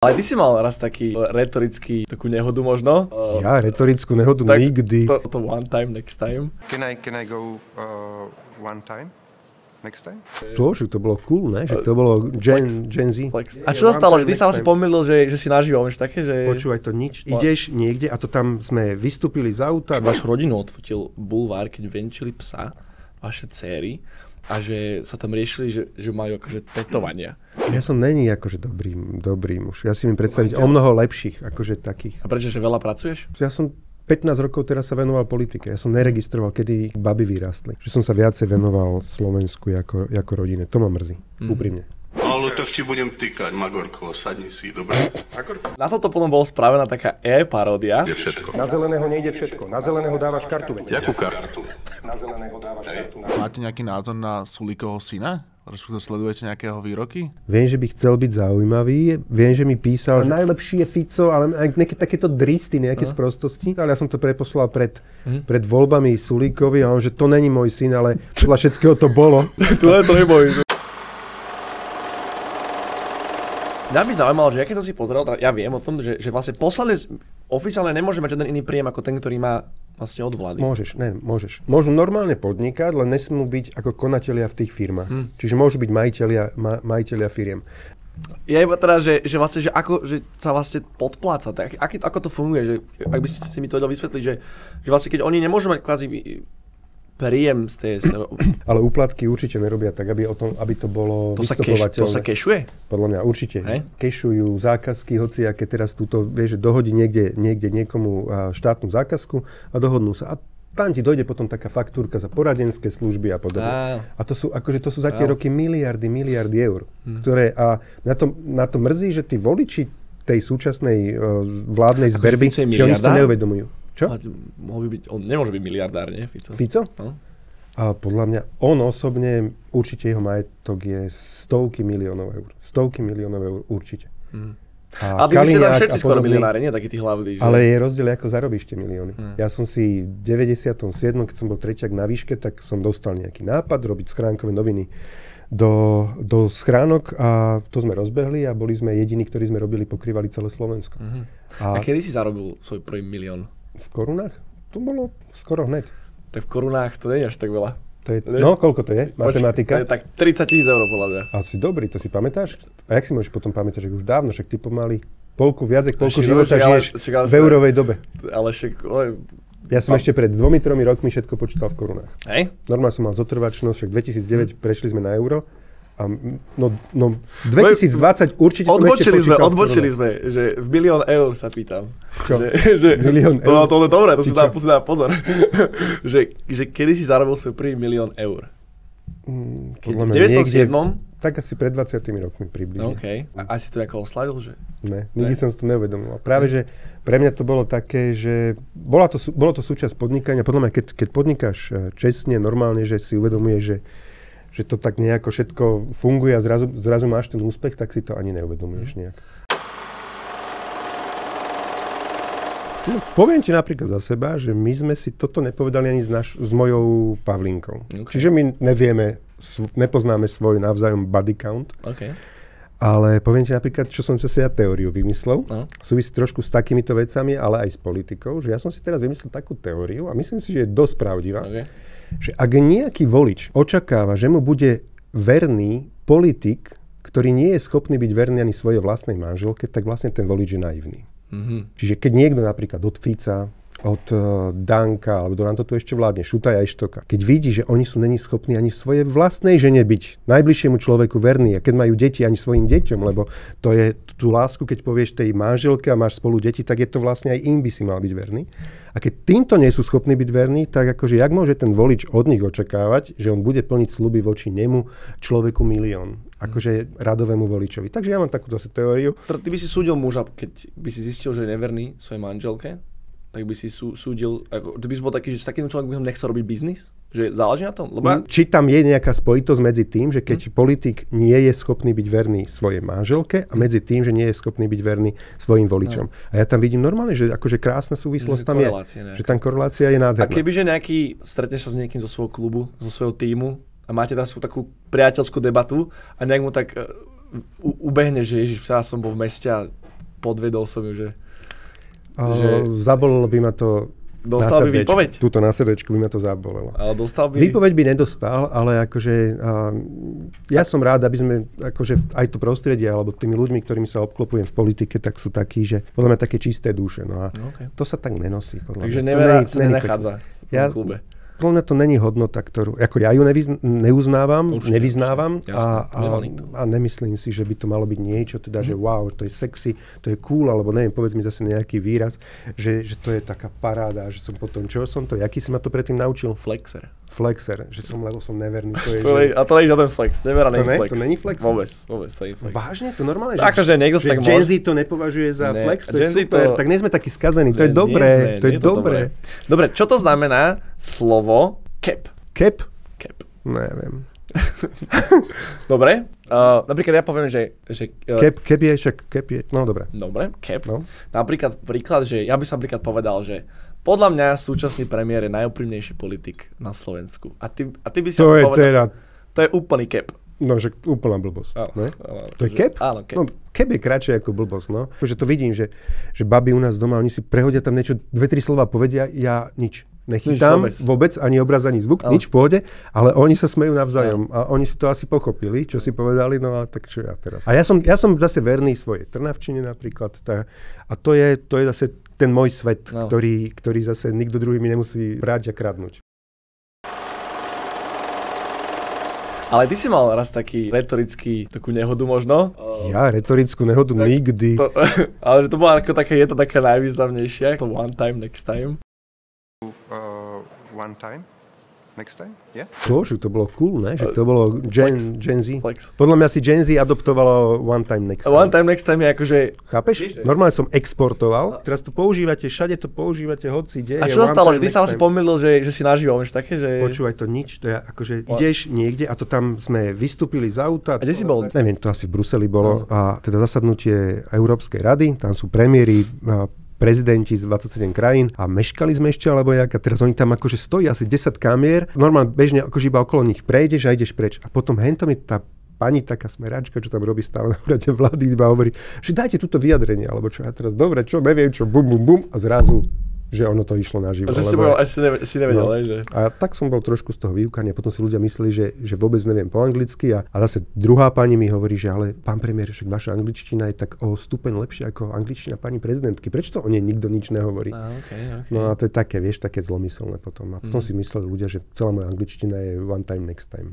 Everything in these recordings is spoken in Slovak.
Ale ty si mal raz takú nehodu možno. Ja retorickú nehodu tak nikdy. To one time, next time. Can I go one time? Next time? To bolo cool, ne? Že to bolo Gen Z. Flex. A čo sa stalo? Že ty sa asi pomýlil, že si naživo, vieš také, že... Počúvaj to nič. Ideš niekde a to tam sme vystúpili z auta. Vašu rodinu odfotil bulvár, keď venčili psa, vaše dcéry, a že sa tam riešili, že majú akože tetovania. Ja som není akože dobrý muž. Ja si mi predstaviť o mnoho lepších, akože takých. A prečo, že veľa pracuješ? Ja som 15 rokov teraz sa venoval politike. Ja som neregistroval, kedy baby vyrástli. Že som sa viacej venoval Slovensku ako rodine. To ma mrzí, úprimne. Ale tak ti budem týkať, Magorko, sadni si, dobre? Na toto potom bola spravená taká paródia. Je všetko. Na zeleného nejde všetko. Na zeleného dávaš kartu. Jakú kartu? Na zeleného dávaš kartu. Máte nejaký názor na Sulíkovho syna? Respektíve sledujete nejakého výroky? Viem, že by chcel byť zaujímavý. Viem, že mi písal, že najlepší je Fico, ale nejaké takéto dristy, nejaké sprostosti. Ale ja som to preposlal pred voľbami Sulíkovi a on, že to není môj syn, ale podľa všetkého to bolo. To je môj. Mňa by zaujímalo, že keď to si pozrel, ja viem o tom, že vlastne poslanec oficiálne nemôže mať žiaden iný príjem ako ten, ktorý má vlastne od vlády. Môžeš. Môžu normálne podnikať, len nesmú byť ako konatelia v tých firmách. Čiže môžu byť majitelia firiem. Ja iba teda, že vlastne, že sa vlastne podpláca. Ako to funguje? Že, ak by si mi to vedel vysvetliť, že vlastne keď oni nemôžu mať kvázi príjem z tej... Ale úplatky určite nerobia tak, aby to bolo vystopovateľné. To sa kešuje? Podľa mňa určite. Kešujú zákazky, hociaké teraz túto, vieš, že dohodí niekde niekomu štátnu zákazku a dohodnú sa. A tam ti dojde potom taká faktúrka za poradenské služby a podobne. A to sú za tie roky miliardy eur. Ktoré, a na to mrzí, že tí voliči tej súčasnej vládnej zberby, že oni si to neuvedomujú. Čo? On nemôže byť miliardár, nie? Fico? No. A podľa mňa, on osobne, určite jeho majetok je stovky miliónov eur určite. A ty by ste tam všetci skoro milionári, nie? Takí tí hlavní. Že... Ale je rozdiel, ako zarobíš tie milióny. Ja som si v 97., keď som bol treťak na výške, tak som dostal nejaký nápad robiť schránkové noviny do schránok a to sme rozbehli a boli sme jediní, ktorí sme pokrývali celé Slovensko. A kedy si zarobil svoj prvý milión? V korunách? To bolo skoro hneď. Tak v korunách to nie je až tak veľa. Koľko to je? Matematika? To je tak 30 000 eur podľa mňa. A si dobrý, to si pamätáš? A jak si môžeš potom pamätať, že už dávno, však ty pomaly polku života žiješ v eurovej dobe. Ale však... Ja som ešte pred 2-3 rokmi všetko počítal v korunách. Hej? Normálne som mal zotrvačnosť, však 2009 prešli sme na euro. A 2020 určite som ešte počítal. Odbočili sme, že v milión eur sa pýtam. Čo? Milión eur? To je dobré, to si dá pozor. že kedy si zarobil svoj prvý milión eur? V 97. Tak asi pred 20 rokmi približne. OK. A si to nejako oslavil, že? Ne, nikdy som si to neuvedomoval. Práve, že pre mňa to bolo také, že bolo to súčasť podnikania. Podľa mňa, keď podnikáš čestne, normálne, že si uvedomuješ, že to tak nejako všetko funguje a zrazu máš ten úspech, tak si to ani neuvedomuješ nejak. No, poviem ti napríklad za seba, že my sme si toto nepovedali ani s mojou Pavlínkou. Okay. Čiže my nepoznáme svoj navzájom body count. Okay. Ale poviem ti napríklad, čo som si ja teóriu vymyslel. Súvisí trošku s takýmito vecami, ale aj s politikou. Že ja som si teraz vymyslel takú teóriu a myslím si, že je dosť pravdivá. Okay. Že ak nejaký volič očakáva, že mu bude verný politik, ktorý nie je schopný byť verný ani svojej vlastnej manželke, tak vlastne ten volič je naivný. Čiže keď niekto napríklad od Fica, od Danka, alebo nám to tu ešte vládne, Šutaja Eštoka, keď vidí, že oni sú není schopní ani svojej vlastnej žene byť najbližšiemu človeku verný, a keď majú deti ani svojim deťom, lebo to je tú lásku, keď povieš tej manželke a máš spolu deti, tak je to vlastne aj im by si mal byť verný. A keď týmto nie sú schopní byť verní, tak akože jak môže ten volič od nich očakávať, že on bude plniť sľuby voči nemu, človeku milión, akože radovému voličovi. Takže ja mám takúto teóriu. Ty by si súdil muža, keď by si zistil, že je neverný svojej manželke? Tak by si súdil, ty by si bol taký, že s takým človekom by som nechcel robiť biznis? Že záleží na tom? Lebo či tam je nejaká spojitosť medzi tým, že keď politik nie je schopný byť verný svojej manželke a medzi tým, že nie je schopný byť verný svojim voličom. A ja tam vidím normálne, že akože krásna súvislosť tam je. Že tam korelácia je nádherná. A kebyže stretneš sa s niekým zo svojho klubu, zo svojho tímu a máte teraz takú priateľskú debatu a nejak mu tak ubehne, že ježiš, včera som bol v meste a podvedol som ju, že... Zabolelo by ma to... Dostal by výpoveď? Túto na srdečku by ma to zabolelo. Ale dostal by... Výpoveď by nedostal, ale akože ja som rád, aby sme akože aj to prostredie, alebo tými ľuďmi, ktorými sa obklopujem v politike, tak sú takí, že podľa mňa také čisté duše. No a to sa tak nenosí. Takže nevera sa nenachádza v klube. Podľa mňa to není hodnota, ktorú... Ako ja ju neuznávam, nevyznávam a nemyslím si, že by to malo byť niečo, teda, že wow, to je sexy, to je cool, alebo neviem, povedz mi zase nejaký výraz, že to je taká paráda, že som potom... Čo som to? Jaký si ma to predtým naučil? Flexer, lebo som neverný. A to nie je žiaden flex, nevera není flex. To není flex? Vôbec to nie je flex. Vážne? To normálne? Akože niekto sa tak Gen Z to nepovažuje za flex? To je super, tak nie sme takí skazení, to je dobré. Dobre, čo to znamená slovo cap? Cap? Neviem. Dobre, napríklad ja poviem, že cap je, no dobre. Dobre, cap. No. Napríklad príklad, že ja by som napríklad povedal, že podľa mňa súčasný premiér je najúprimnejší politik na Slovensku. A ty by si povedal, to je úplný cap. No, že úplná blbosť. To je cap? Áno, cap. No, cap je kratšie ako blbosť, no. Že to vidím, že baby u nás doma, oni si prehodia tam niečo, 2-3 slova povedia, ja nič nechytám vôbec, ani obraz, ani zvuk, nič v pohode, ale oni sa smejú navzájom a oni si to asi pochopili, čo si povedali, no a tak čo ja teraz. A ja som zase verný svojej Trnavčine napríklad, a to je zase ten môj svet, ktorý zase nikto druhý mi nemusí brať a kradnúť. Ale ty si mal raz takú nehodu možno? Ja retorickú nehodu nikdy. Ale že to bola ako je to taká najvýznamnejšia. To one time, next time. One time, next time, yeah? To bolo cool, ne? Že to bolo Gen Z. Flex. Podľa mňa si Gen Z adoptovalo one time, next time. One time, next time je akože... Chápeš? Normálne som exportoval. Teraz to používate, všade to používate, hoci ide. A čo sa stalo? Že ty sa asi pomýlil, že si nažival, vieš také, že... Počúvaj, to nič. To je akože ideš niekde a to tam sme vystúpili z auta. A kde si bol? Neviem, to asi v Bruseli bolo. A teda zasadnutie Európskej rady, tam sú premiéry, prezidenti z 27 krajín a meškali sme ešte, alebo jak, a teraz oni tam akože stojí asi 10 kamier, normálne bežne akože iba okolo nich prejdeš a ideš preč. A potom hentom je tá pani, taká smeračka, čo tam robí stále na úrade vlády, iba hovorí, že dajte túto vyjadrenie, alebo čo ja teraz, dobre, čo, neviem čo, bum, bum, bum, a zrazu že ono to išlo naživo. A že si nevedel, že? A tak som bol trošku z toho vyúkaný a potom si ľudia mysleli, že vôbec neviem po anglicky a zase druhá pani mi hovorí, že ale pán premiér, však vaša angličtina je tak o stupeň lepšia ako angličtina pani prezidentky. Prečo to o nej nikto nič nehovorí? Okay. No a to je také, vieš, také zlomyselné potom. A potom si mysleli ľudia, že celá moja angličtina je one time, next time.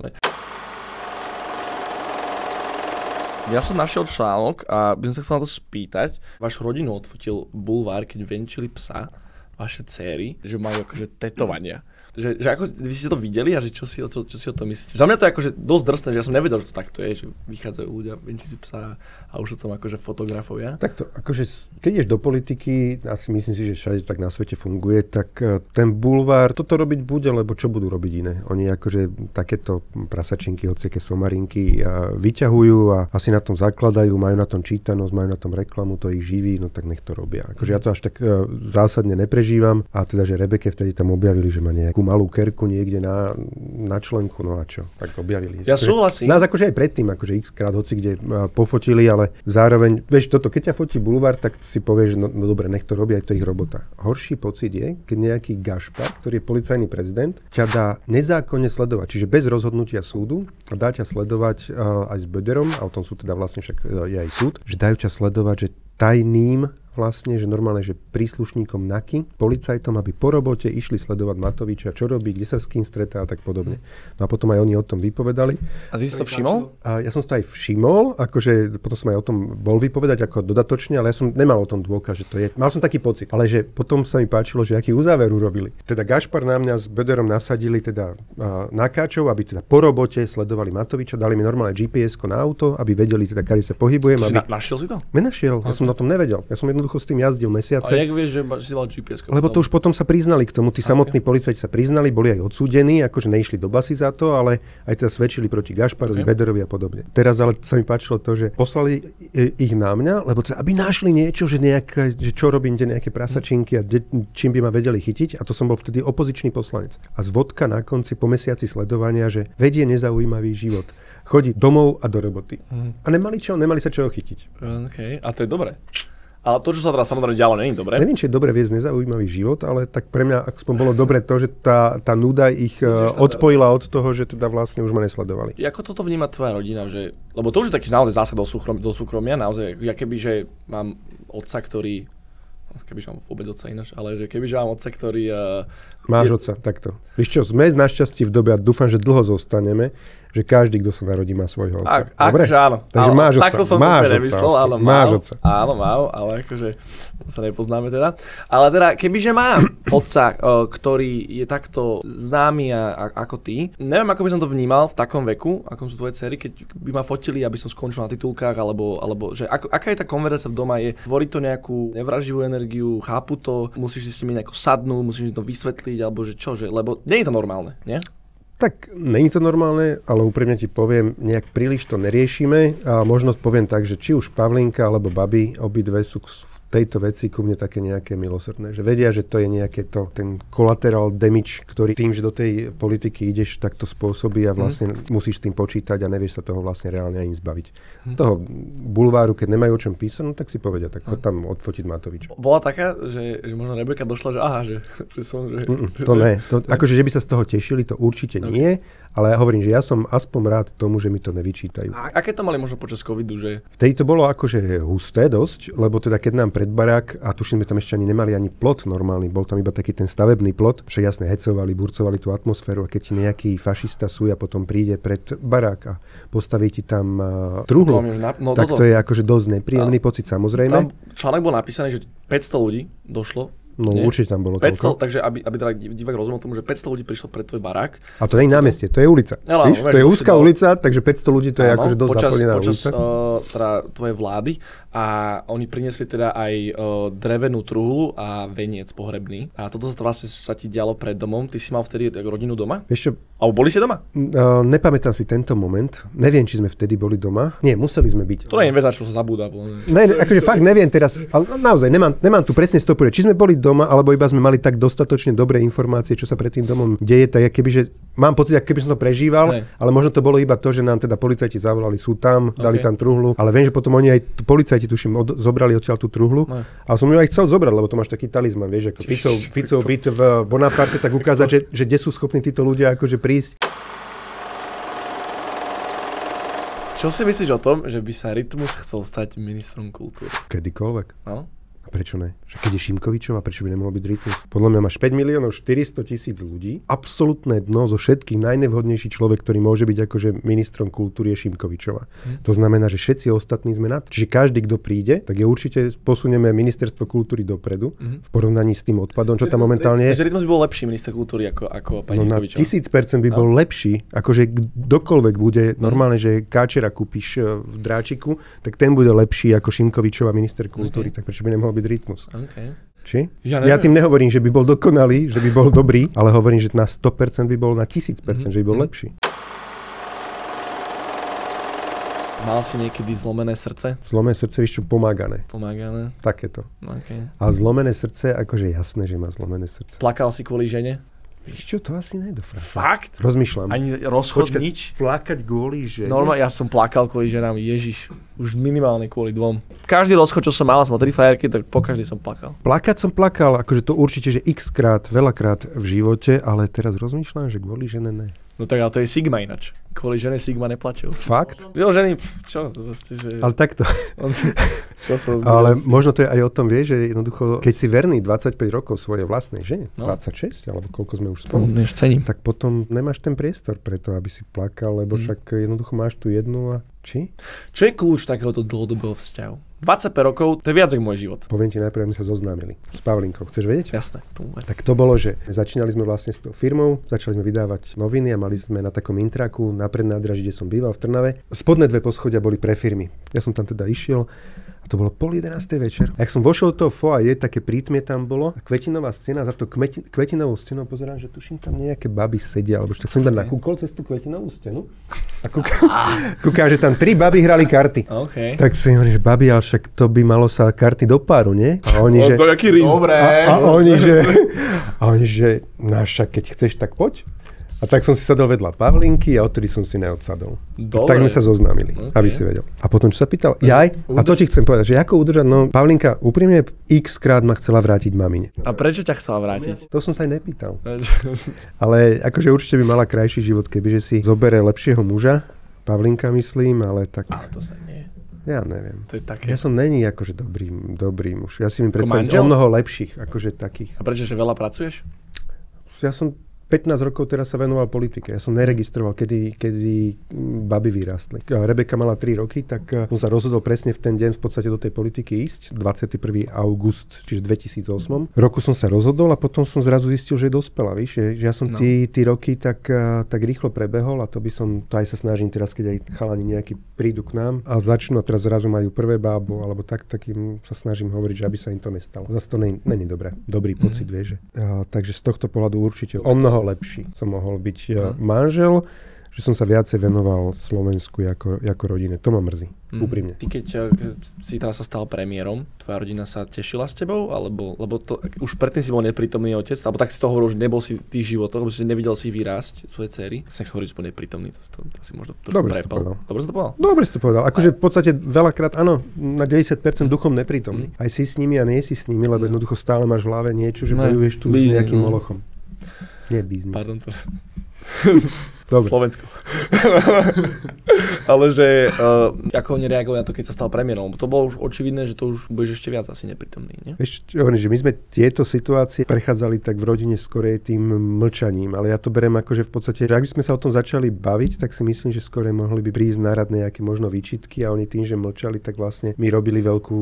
Ja som našiel článok a by som sa chcel na to spýtať. Vašu rodinu odfotil Bulvár, keď venčili psa, vaše céry, že majú akože tetovania. Že ako, vy ste to videli a že čo si o tom myslíte? Za mňa to je akože dosť drsné, že ja som nevedel, že to takto je, že vychádzajú ľudia, venčí si psa a už sú tam akože fotografovia. Takto, akože keď ideš do politiky, asi myslím si, že všade tak na svete funguje, tak ten bulvár toto robiť bude, lebo čo budú robiť iné? Oni akože takéto prasačinky, hociaké somarinky vyťahujú a asi na tom zakladajú, majú na tom čítanosť, majú na tom reklamu, to ich živí, no tak nech to robia. Akože ja to až tak zásadne neprežívam a teda, že Rebeke vtedy tam objavili, že má nejakú malú kerku niekde na členku, no a čo, tak objavili. Ja súhlasím. Nás akože aj predtým, akože x-krát hoci kde pofotili, ale zároveň, vieš, toto, keď ťa fotí Bulvár, tak si povieš, že no dobre, nech to robí, aj to ich robota. Horší pocit je, keď nejaký Gašpar, ktorý je policajný prezident, ťa dá nezákonne sledovať, čiže bez rozhodnutia súdu a dá ťa sledovať aj s Böderom, a o tom sú teda vlastne však je aj súd, že dajú ťa sledovať, že tajným vlastne, že normálne, že príslušníkom NAKY, policajtom, aby po robote išli sledovať Matoviča, čo robí, kde sa s kým stretá a tak podobne. No a potom aj oni o tom vypovedali. A ty si to všimol? A ja som to aj všimol, akože potom som aj o tom bol vypovedať ako dodatočne, ale ja som nemal o tom dôkaz, že to je. Mal som taký pocit, ale že potom sa mi páčilo, že aký uzáver urobili. Teda Gašpar na mňa s Böderom nasadili teda nakáčov, aby teda po robote sledovali Matoviča, dali mi normálne GPS-ko na auto, aby vedeli teda, kade sa pohybujem. Našiel si to? Nenašiel, ja som o tom nevedel. Ja som jednoducho s tým jazdil mesiace. A jak vieš, že si mal GPS-ko? Lebo to už potom sa priznali k tomu, tí samotní policajti sa priznali, boli aj odsúdení, akože neišli do basy za to, ale aj teda svedčili proti Gašparovi, Böderovi a podobne. Teraz ale sa mi páčilo to, že poslali ich na mňa, lebo teda, aby našli niečo, že čo robím, kde nejaké prasačinky a čím by ma vedeli chytiť, a to som bol vtedy opozičný poslanec. A zvodka na konci po mesiaci sledovania, že vedie nezaujímavý život. Chodí domov a do roboty. A nemali sa čoho chytiť. Okay. A to je dobré. Ale to, čo sa teraz samozrejme dialo, nie je dobré. Neviem, či je dobre viesť nezaujímavý život, ale tak pre mňa aspoň bolo dobre to, že tá nuda ich odpojila od toho, že teda vlastne už ma nesledovali. Ako toto vníma tvoja rodina? Lebo to už je taký naozaj zásah do súkromia, naozaj, ja kebyže mám otca, ktorý... Kebyže mám vôbec otca ináč, ale že kebyže mám otca, ktorý... Máš otca, takto. Víš čo, sme našťastí v dobe, a dúfam, že dlho zostaneme, že každý, kto sa narodí, má svojho otca. Akože áno. Takže máš otca. Takto som máš to nemyslel, ale máš otca. Áno, ale akože sa nepoznáme teda. Ale teda, kebyže mám otca, ktorý je takto známy ako ty, neviem, ako by som to vnímal v takom veku, ako sú tvoje dcery, keď by ma fotili, aby som skončil na titulkách, alebo že aká je tá konverzácia v doma, tvorí to nejakú nevraživú energiu, chápu to, musíš si s nimi nejako sadnúť, musíš to vysvetliť, alebo že čože, lebo nie je to normálne, nie? Tak, není to normálne, ale úprimne ti poviem, nejak príliš to neriešime a možno poviem tak, že či už Pavlinka alebo Babi, obidve sú v tejto veci ku mne také nejaké milosrdné, že vedia, že to je nejaké ten collateral damage, ktorý tým, že do tej politiky ideš, tak to spôsobí a vlastne musíš s tým počítať a nevieš sa toho vlastne reálne ani zbaviť. Toho bulváru, keď nemajú o čom písať, no tak si povedia, tak chod tam odfotiť Matoviča. Bola taká, že možno Rebeka došla, že aha, že som... To ne. Akože, že by sa z toho tešili, to určite nie, ale ja hovorím, že ja som aspoň rád tomu, že mi to nevyčítajú. A aké to mali možno počas covidu, že... Vtedy to bolo akože husté dosť, lebo teda keď nám pred barák, a tuším, sme tam ešte ani nemali ani plot normálny, bol tam iba taký ten stavebný plot, že jasne hecovali, burcovali tú atmosféru a keď ti nejaký fašista súja potom príde pred barák a postaví ti tam truhlu, tak to je akože dosť nepríjemný pocit samozrejme. Tam článok bol napísaný, že 500 ľudí došlo. No nie? Určite tam bolo 500, takže aby teda divák rozumel tomu, že 500 ľudí prišlo pred tvoj barák. A to nie je námestie, to je ulica. Víš, to je úzka ulica, takže 500 ľudí to je akože dosť zaplnená ulica. Počas teda tvojej vlády a oni priniesli teda aj drevenú truhlu a veniec pohrebný. A toto vlastne sa ti dialo pred domom. Ty si mal vtedy rodinu doma? Vieš čo? Alebo boli ste doma? Nepamätám si tento moment. Neviem, či sme vtedy boli doma. Nie, museli sme byť. To nie je vec, čo sa zabúda. Ne, akože fakt neviem teraz, ale naozaj nemám tu presne stopuje. Či sme boli doma, alebo iba sme mali tak dostatočne dobré informácie, čo sa pred tým domom deje, tak kebyže mám pocit, ako keby som to prežíval, ale možno to bolo iba to, že nám teda policajti zavolali, sú tam, dali tam truhlu, ale viem, že potom oni aj policajti tuším zobrali odtiaľ tú truhlu. Ale som ju aj chcel zobrať, lebo to máš taký talizman, vieš, ako Ficov byt v Bonaparte, tak ukázať, že kde sú schopní títo ľudia akože prísť. Čo si myslíš o tom, že by sa Rytmus chcel stať ministrom kultúry? Kedykoľvek. Áno? A prečo ne? Keď je Šimkovičová, prečo by nemohol byť Rytmus? Podľa mňa máš 5 400 000 ľudí. Absolútne dno zo všetkých najnevhodnejší človek, ktorý môže byť akože ministrom kultúry je Šimkovičová. To znamená, že všetci ostatní sme na to. Čiže každý, kto príde, tak je určite posunieme ministerstvo kultúry dopredu v porovnaní s tým odpadom, čo tam momentálne je. Takže Rytmus by bol lepší minister kultúry ako pani Šimkovičová. Na 1000% by bol lepší. Akože kdokoľvek bude normálne, že Káčera kúpiš v Dráčiku, tak ten bude lepší ako Šimkovičová minister kultúry. Tak prečo by nemohol byť Rytmus? Okay. Či? Ja tým nehovorím, že by bol dokonalý, že by bol dobrý, ale hovorím, že na 100% by bol na 1000%, že by bol lepší. Mal si niekedy zlomené srdce? Zlomené srdce, vieš čo, pomágané. Pomágané? Takéto. Okay. A zlomené srdce, akože jasné, že má zlomené srdce. Plakal si kvôli žene? Víš čo, to asi nedofra. Fakt? Rozmýšľam. Ani rozchod, nič? Plakať kvôli žene? Normálne, ja som plakal kvôli ženám, Ježiš. Už minimálne kvôli 2. Každý rozchod, čo som mal 3 frajerky, tak po každý som plakal. Plakať som plakal, akože to určite, že x-krát, veľakrát v živote, ale teraz rozmýšľam, že kvôli žene ne. No tak ale to je Sigma inač. Kvôli žene Sigma neplatil. Fakt? Jo, ženy, čo? Že... Ale takto. Ale možno to je aj o tom, vieš, že jednoducho, keď si verný 25 rokov svojej vlastnej žene, 26, alebo koľko sme už spolu, tak potom nemáš ten priestor preto, aby si plakal, lebo však jednoducho máš tu jednu a či? Čo je kľúč takéhoto dlhodobého vzťahu? 25 rokov, to je viac ako môj život. Poviem ti najprv, my sa zoznámili s Pavlinkou. Chceš vedieť? Jasné. Tak to bolo, že začínali sme vlastne s tou firmou, začali sme vydávať noviny a mali sme na takom intraku na prednádraží, kde som býval v Trnave. Spodné 2 poschodia boli pre firmy. Ja som tam teda išiel. To bolo 10:30 večer. A jak som vošiel do toho foaje, také prítmie tam bolo, a kvetinová scéna, za to kvetinovou scénou pozerám, že tuším tam nejaké baby sedia, alebo tak som tam nakúkol cez tú kvetinovú scénu a kúkam, že tam 3 baby hrali karty. Okay. Tak si hovorím, že baby, ale však to by malo sa karty do páru, nie? A oni, že... Dobre. A oni, že... No však keď chceš, tak poď. A tak som si sadol vedľa Pavlinky a odtedy som si neodsadol. Tak sme sa zoznámili, aby si vedel. A potom, čo sa pýtal, a to ti chcem povedať, že ako udržať, no Pavlinka úprimne x krát ma chcela vrátiť mamine. A prečo ťa chcela vrátiť? To som sa aj nepýtal. Ale akože určite by mala krajší život, kebyže si zobere lepšieho muža, Pavlinka myslím, ale tak... Ale to sa nie. Ja neviem. To je také. Ja som není akože dobrý muž. Ja si mi predstaviť o mnoho lepších, akože takých. A prečo, že veľa pracuješ? Ja som 15 rokov teraz sa venoval politike. Ja som neregistroval, kedy baby vyrástli. Rebeka mala 3 roky, tak som sa rozhodol presne v ten deň v podstate do tej politiky ísť. 21. august, čiže 2008. Roku som sa rozhodol a potom som zrazu zistil, že je dospelá. Víš, že ja som tí roky tak rýchlo prebehol a to aj sa snažím teraz, keď aj chalani nejakí prídu k nám a začnú a teraz zrazu majú prvé bábo alebo tak im sa snažím hovoriť, že aby sa im to nestalo. Zase to není dobrý pocit, vieš. Takže z tohto pohľadu určite o mnoho lepší som mohol byť manžel, že som sa viacej venoval Slovensku ako rodine. To ma mrzí, úprimne. Ty keď si teraz sa stal premiérom, tvoja rodina sa tešila s tebou? Lebo to, už predtým si bol neprítomný otec, alebo tak si to hovoril, že nebol si v tých životoch, lebo si nevidel si vyrásť svoje dcery. Nech sa hovorí, že si bol neprítomný, to si možno trošku prepal. Dobre si to povedal? Dobre si to povedal. Akože v podstate veľakrát, áno, na 90% duchom neprítomný. Aj si s nimi a nie si s nimi, lebo jednoducho stále máš v hlave niečo, že bojuješ tu s nejakým molochom. Nie biznis. Pardon, to... Slovensko. Ale že ako oni reagovali na to, keď sa stal premiérom? Lebo to bolo už očividné, že to už budeš ešte viac asi neprítomný, nie? Ešte hovorím, že my sme tieto situácie prechádzali tak v rodine skorej tým mlčaním, ale ja to beriem ako, že v podstate, že ak by sme sa o tom začali baviť, tak si myslím, že skorej mohli by prísť na rad nejaké možno výčitky a oni tým, že mlčali, tak vlastne mi robili veľkú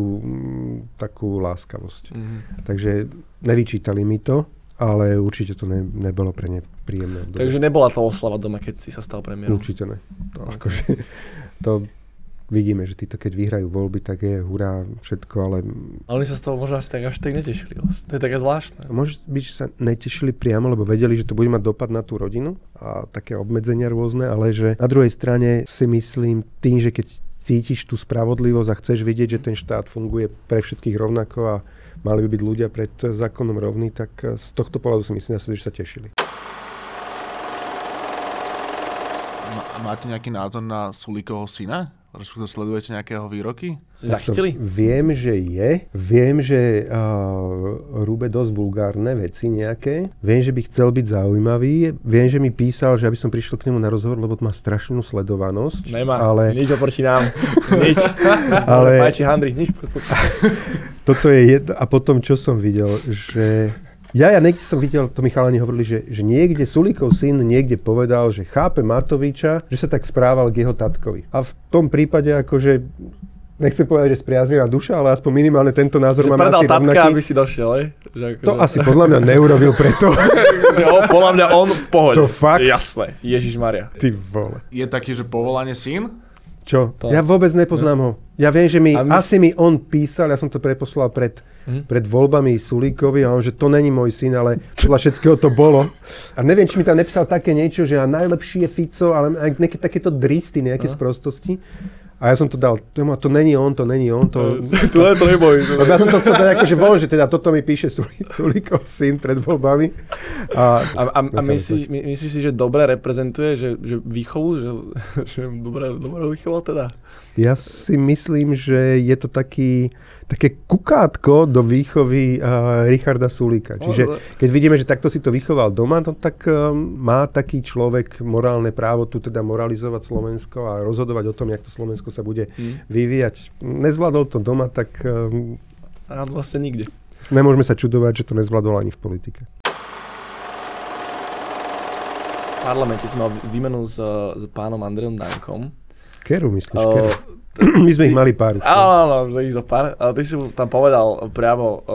takú láskavosť. Takže nevyčítali mi to, ale určite to nebolo pre ne príjemné. Takže nebola to oslava doma, keď si sa stal premiérom? Určite ne. To vidíme, že títo, keď vyhrajú voľby, tak je hurá, všetko, ale... Ale oni sa z toho možno až tak netešili. To je také zvláštne. Môže byť, že sa netešili priamo, lebo vedeli, že to bude mať dopad na tú rodinu a také obmedzenia rôzne, ale že na druhej strane si myslím tým, že keď cítiš tú spravodlivosť a chceš vidieť, že ten štát funguje pre všetkých rovnako a mali by byť ľudia pred zákonom rovní, tak z tohto pohľadu si myslím, že sa tešili. Máte nejaký názor na Sulíkovho syna? Respektíve sledujete nejakého výroky? Zachytili? Viem, že je. Viem, že rúbe dosť vulgárne veci nejaké. Viem, že by chcel byť zaujímavý. Viem, že mi písal, že aby som prišiel k nemu na rozhovor, lebo má strašnú sledovanosť. Nemá, nič oproti nám. Nič. Ale... Fajči handry, nič. Toto je jedno. A potom, čo som videl, že... Ja niekde som videl, to mi chalani hovorili, že niekde Sulíkov syn niekde povedal, že chápe Matoviča, že sa tak správal k jeho tatkovi. A v tom prípade akože, nechcem povedať, že spriaznivá duša, ale aspoň minimálne tento názor mám asi rovnaký. Že predal tatka, aby si došiel, To asi podľa mňa neurobil preto. Podľa mňa on v pohode. To fakt? Jasné, Ježišmaria. Ty vole. Je taký, že povolanie syn? Čo? Ja vôbec nepoznám ho. Ja viem, že asi mi on písal, ja som to preposlal pred voľbami Sulíkovi a on, že to není môj syn, ale podľa všetkého to bolo. A neviem, či mi tam nepísal také niečo, že najlepší je Fico, ale nejaké takéto dristy, nejaké sprostosti. A ja som to dal, to není on. To neboj. Ja som to chcel dať akože von, že teda toto mi píše Sulíkov syn pred voľbami. A myslíš si, že dobre reprezentuje, že výchovu, že dobre vychoval teda? Ja si myslím, že je to také kukátko do výchovy Richarda Sulíka. Čiže keď vidíme, že takto si to vychoval doma, tak má taký človek morálne právo tu teda moralizovať Slovensko a rozhodovať o tom, jak to Slovensko sa bude vyvíjať. Nezvládol to doma, tak... A vlastne nikde. Nemôžeme sa čudovať, že to nezvládol ani v politike. V parlamente si mal výmenu s pánom Andrejom Dankom. Keru myslíš? Keru. My sme ich mali pár. Áno, ich zo pár. Ale ty si mu tam povedal priamo,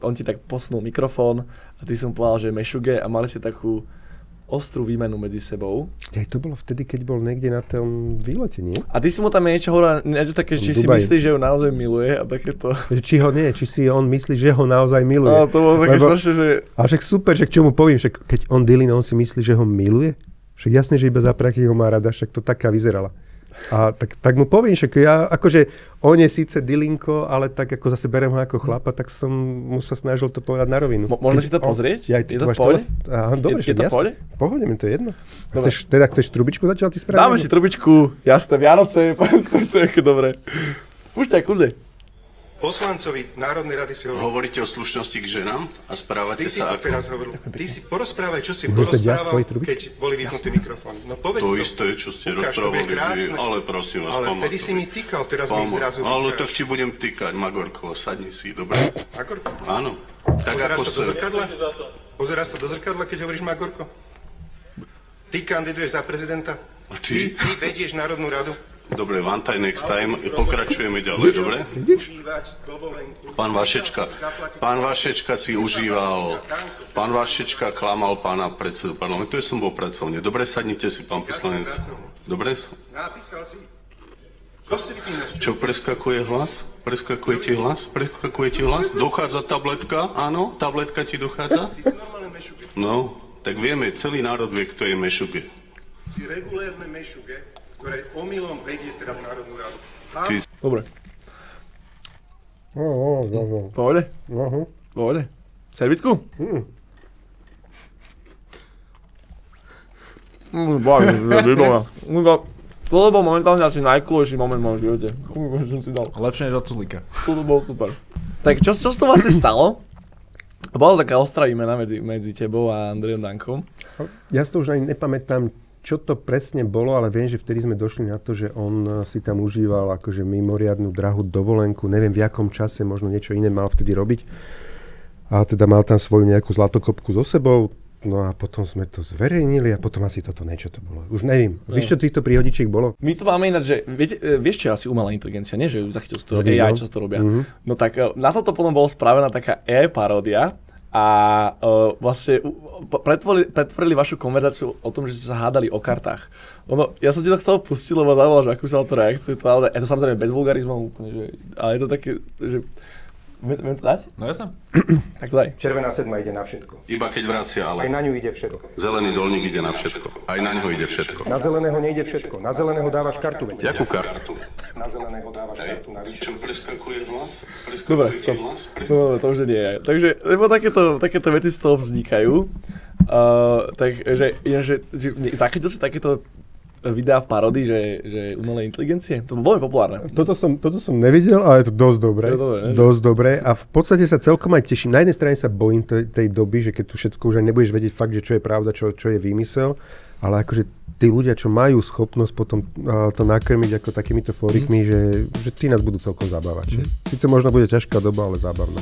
on ti tak posunul mikrofón a ty si mu povedal, že je mešuge a mali ste takú ostrú výmenu medzi sebou. Aj to bolo vtedy, keď bol niekde na tom výlete, nie? A ty si mu tam niečo hovoril, niečo také, či si myslí, že ho naozaj miluje a takéto. Či si on myslí, že ho naozaj miluje. To bolo také strašne, že... A však super, že k čomu poviem, však keď on Dylan, on si myslí, že ho miluje? Však jasne, že iba za prachy ho má rada, však to taká vyzerala. A tak mu poviem, že ja, akože on je síce dilinko, ale tak ako zase berem ho ako chlapa, tak som mu sa snažil to povedať na rovinu. Môžeme si to pozrieť? Je to v pohode? Dobre, je to v pohode? Pohode, mi to je jedno. Chceš trubičku zatiaľ ty spraviť? Dáme si trubičku, jasné, Vianoce, to je dobré. Púšťaj, kľudne. Poslancovi Národnej rady si hovoril. Hovoríte o slušnosti k ženám a správate sa ako... Teraz hovoril. Ty si porozprávaj, čo si porozprával, keď boli vypnutí mikrofóny. No povedz to isté, čo ste rozprávali vy, ale prosím vás, ale vtedy si mi týkal, teraz mi zrazu ale tak ti budem týkať, Magorko, sadni si, dobre? Magorko? Áno. Tak ako sa... Pozeráš sa do zrkadla, keď hovoríš Magorko? Ty kandiduješ za prezidenta? Ty vedieš Národnú radu? Dobre, one time, next time, pokračujeme ďalej, dobre? Pán Vašečka si užíval, pán Vašečka klamal pána predsedu parlamentu, ja som bol pracovne. Dobre, sadnite si, pán poslanec. Dobre? Napísal si. Čo, preskakuje hlas? Preskakujete hlas? Dochádza tabletka? Áno, tabletka ti dochádza? No, tak vieme, celý národ vie, kto je Mešuge. Si regulérne Mešuge, ktoré omylom vedie teraz Národnú radu. Dobre. Pohode? Pohode. Servitku? Výborná. Toto bol momentálne asi najkulejší moment v mojom živote. Lepšie než od Sulíka. Toto bol super. Tak čo to vlastne stalo? Bola taká ostrá výmena medzi tebou a Andrejom Dankom. Ja si to už ani nepamätám, čo to presne bolo, ale viem, že vtedy sme došli na to, že on si tam užíval akože mimoriadnu drahú dovolenku. Neviem v jakom čase, možno niečo iné mal vtedy robiť. A teda mal tam svoju nejakú zlatokopku so sebou. No a potom sme to zverejnili a potom asi toto niečo to bolo. Už neviem. Vieš, čo týchto príhodičiek bolo? My to máme ináč, že vieš, čo je asi umelá inteligencia, nie? Že zachytil z toho AI, čo sa to robia. No tak na toto potom bolo spravená taká AI paródia. A vlastne pretvorili vašu konverzáciu o tom, že ste sa hádali o kartách. Ja som ti to chcel pustiť, lebo zaujímalo, že akú sa na to reakciu. Je to samozrejme bez vulgarizmov úplne, ale je to také, že... Viem to dať? No jasné. Tak daj. Červená sedma ide na všetko. Iba keď vracia, ale... Aj na ňu ide všetko. Zelený dolník ide na všetko. Aj na ňo ide všetko. Na zeleného nejde všetko. Na zeleného dávaš kartu. Jakú kartu? Na zeleného dávaš kartu navyše. Čo preskakuje hlas? Dobre, stop. No, to už nie je. Takže, lebo takéto vety z toho vznikajú. Takže zachytil si takéto videá v paródii, že umelé inteligencie? To bolo veľmi populárne. Toto som nevidel, ale je to dosť dobré. Dosť dobré. A v podstate sa celkom aj teším. Na jednej strane sa bojím tej doby, že keď tu všetko už aj nebudeš vedieť fakt, že čo je pravda, čo je výmysel, ale akože tí ľudia, čo majú schopnosť potom to nakrmiť ako takýmito fórikmi, že tí nás budú celkom zabávať. Sice možno bude ťažká doba, ale zábavná.